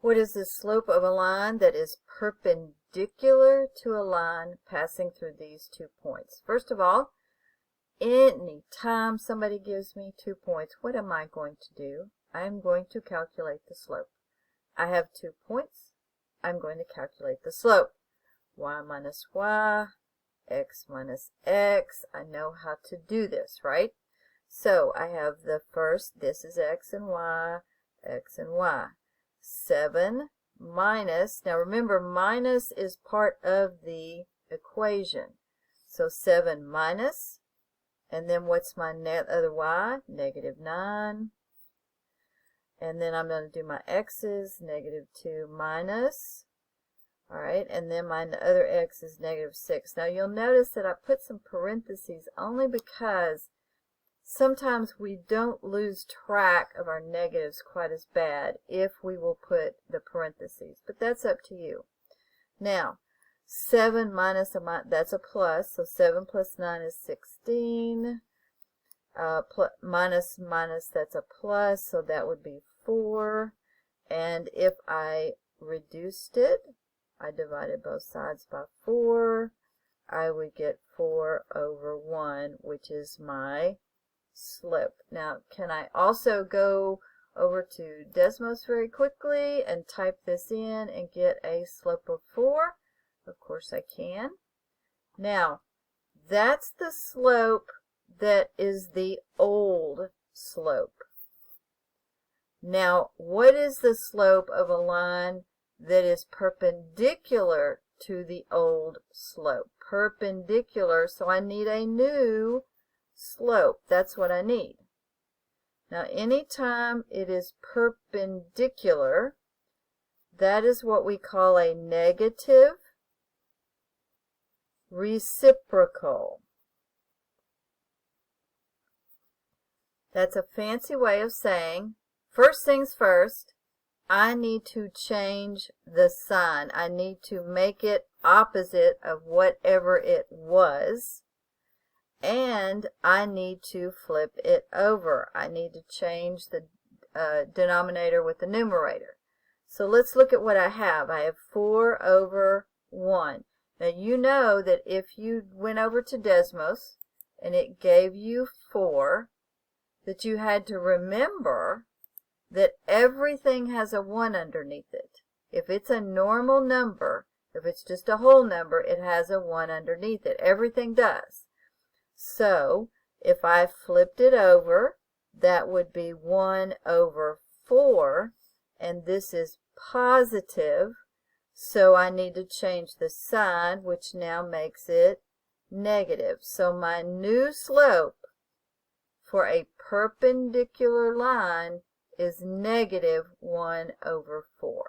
What is the slope of a line that is perpendicular to a line passing through these 2 points? First of all, anytime somebody gives me 2 points, what am I going to do? I'm going to calculate the slope. I have 2 points. I'm going to calculate the slope. Y minus y, x minus x. I know how to do this, right? So I have the first, this is x and y, x and y. 7 minus, now remember minus is part of the equation. So 7 minus, and then what's my other y? Negative 9. And then I'm going to do my x's, negative 2 minus. Alright, and then my other x is negative 6. Now you'll notice that I put some parentheses only because sometimes we don't lose track of our negatives quite as bad if we will put the parentheses, but that's up to you. Now, 7 minus, that's a plus, so 7 plus 9 is 16. Minus, that's a plus, so that would be 4. And if I reduced it, I divided both sides by 4, I would get 4 over 1, which is my slope. Now, can I also go over to Desmos very quickly and type this in and get a slope of 4? Of course I can. Now, that's the slope that is the old slope. Now, what is the slope of a line that is perpendicular to the old slope? Perpendicular, so I need a new slope. That's what I need. Now, anytime it is perpendicular, that is what we call a negative reciprocal. That's a fancy way of saying, first things first, I need to change the sign. I need to make it opposite of whatever it was. And I need to flip it over. I need to change the denominator with the numerator. So let's look at what I have. I have 4 over 1. Now you know that if you went over to Desmos and it gave you 4, that you had to remember that everything has a 1 underneath it. If it's a normal number, if it's just a whole number, it has a 1 underneath it. Everything does. So if I flipped it over, that would be 1 over 4, and this is positive, so I need to change the sign, which now makes it negative. So my new slope for a perpendicular line is negative 1 over 4.